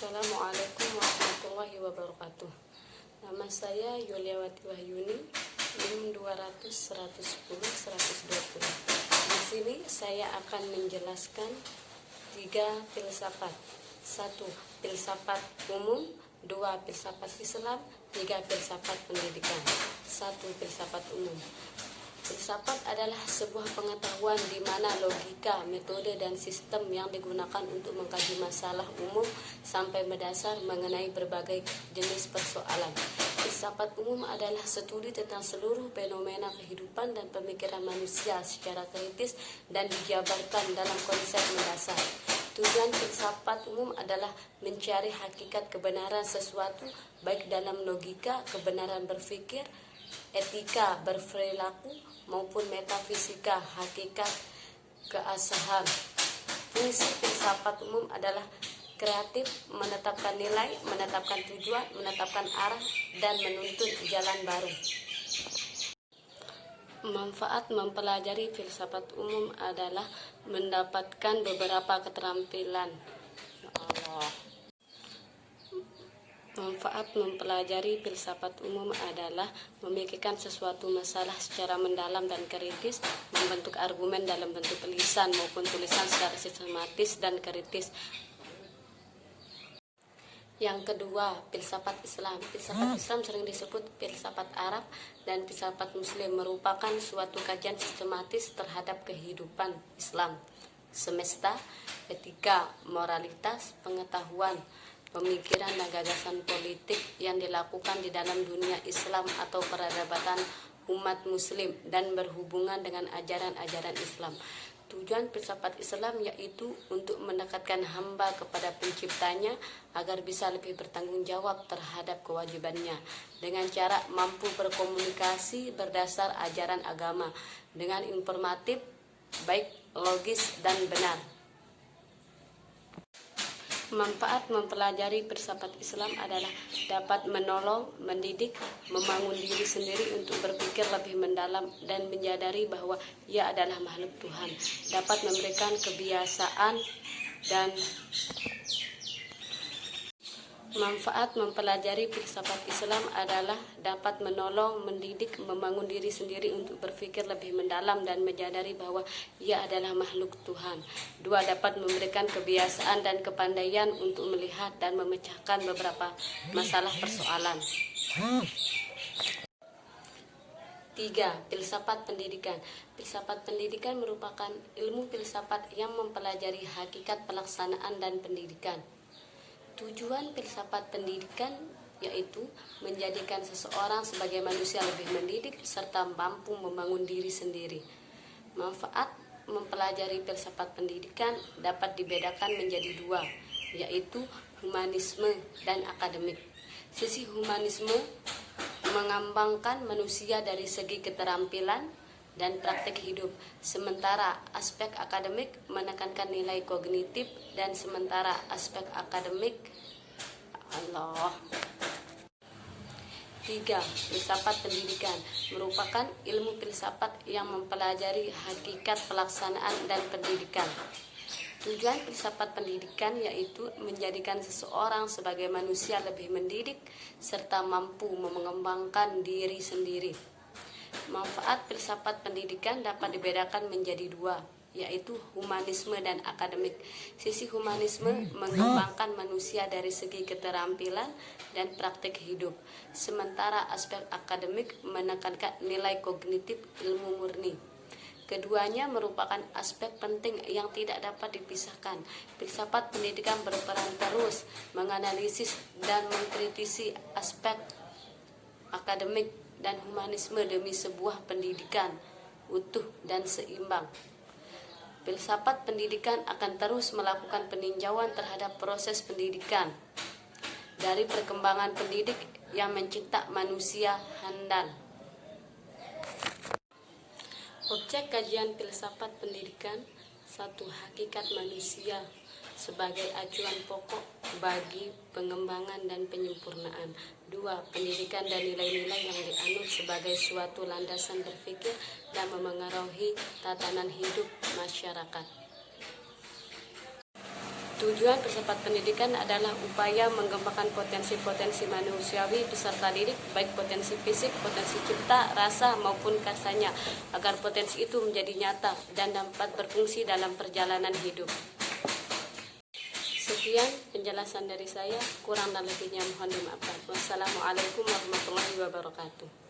Assalamualaikum warahmatullahi wabarakatuh. Nama saya Yuliawati Wahyuni, NIM 200 110 120. Di sini saya akan menjelaskan 3 filsafat. 1. Filsafat umum, 2. Filsafat Islam, 3. Filsafat pendidikan. 1. Filsafat umum. Filsafat adalah sebuah pengetahuan di mana logika, metode, dan sistem yang digunakan untuk mengkaji masalah umum sampai mendasar mengenai berbagai jenis persoalan. Filsafat umum adalah studi tentang seluruh fenomena kehidupan dan pemikiran manusia secara kritis dan dijabarkan dalam konsep mendasar. Tujuan filsafat umum adalah mencari hakikat kebenaran sesuatu, baik dalam logika, kebenaran berpikir, etika berperilaku, maupun metafisika, hakikat keabsahan. Fungsi filsafat umum adalah kreatif, menetapkan nilai, menetapkan tujuan, menetapkan arah, dan menuntun jalan baru. Manfaat mempelajari filsafat umum adalah mendapatkan beberapa keterampilan. Manfaat mempelajari filsafat umum adalah memikirkan sesuatu masalah secara mendalam dan kritis, membentuk argumen dalam bentuk lisan maupun tulisan secara sistematis dan kritis. Yang kedua, filsafat Islam. Filsafat Islam sering disebut filsafat Arab dan filsafat Muslim, merupakan suatu kajian sistematis terhadap kehidupan Islam, semesta, etika, moralitas, pengetahuan, pemikiran dan gagasan politik yang dilakukan di dalam dunia Islam atau peradaban umat muslim dan berhubungan dengan ajaran-ajaran Islam. Tujuan filsafat Islam yaitu untuk mendekatkan hamba kepada penciptanya agar bisa lebih bertanggung jawab terhadap kewajibannya dengan cara mampu berkomunikasi berdasar ajaran agama dengan informatif, baik, logis, dan benar. Manfaat mempelajari filsafat Islam adalah dapat menolong, mendidik, membangun diri sendiri untuk berpikir lebih mendalam dan menyadari bahwa ia adalah makhluk Tuhan. Dapat memberikan kebiasaan dan manfaat mempelajari filsafat Islam adalah dapat menolong, mendidik, membangun diri sendiri untuk berpikir lebih mendalam dan menyadari bahwa ia adalah makhluk Tuhan. 2. Dapat memberikan kebiasaan dan kepandaian untuk melihat dan memecahkan beberapa masalah persoalan. 3. Filsafat pendidikan. Filsafat pendidikan merupakan ilmu filsafat yang mempelajari hakikat pelaksanaan dan pendidikan. Tujuan filsafat pendidikan yaitu menjadikan seseorang sebagai manusia lebih mendidik serta mampu membangun diri sendiri. Manfaat mempelajari filsafat pendidikan dapat dibedakan menjadi 2, yaitu humanisme dan akademik. Sisi humanisme mengembangkan manusia dari segi keterampilan dan praktek hidup, sementara aspek akademik menekankan nilai kognitif dan sementara aspek akademik 3. Filsafat pendidikan merupakan ilmu filsafat yang mempelajari hakikat pelaksanaan dan pendidikan. Tujuan filsafat pendidikan yaitu menjadikan seseorang sebagai manusia lebih mendidik serta mampu mengembangkan diri sendiri. Manfaat filsafat pendidikan dapat dibedakan menjadi 2, yaitu humanisme dan akademik. Sisi humanisme mengembangkan manusia dari segi keterampilan dan praktek hidup, sementara aspek akademik menekankan nilai kognitif ilmu murni. Keduanya merupakan aspek penting yang tidak dapat dipisahkan. Filsafat pendidikan berperan terus menganalisis dan mengkritisi aspek akademik dan humanisme demi sebuah pendidikan utuh dan seimbang. Filsafat pendidikan akan terus melakukan peninjauan terhadap proses pendidikan dari perkembangan pendidik yang mencipta manusia handal. Objek kajian filsafat pendidikan. 1. Hakikat manusia sebagai acuan pokok bagi pengembangan dan penyempurnaan. 2. Pendidikan dan nilai-nilai yang dianut sebagai suatu landasan berpikir dan memengaruhi tatanan hidup masyarakat. Tujuan filsafat pendidikan adalah upaya mengembangkan potensi-potensi manusiawi beserta diri, baik potensi fisik, potensi cipta, rasa maupun kasanya, agar potensi itu menjadi nyata dan dapat berfungsi dalam perjalanan hidup. Sekian penjelasan dari saya, kurang dan lebihnya mohon dimaafkan. Wassalamualaikum warahmatullahi wabarakatuh.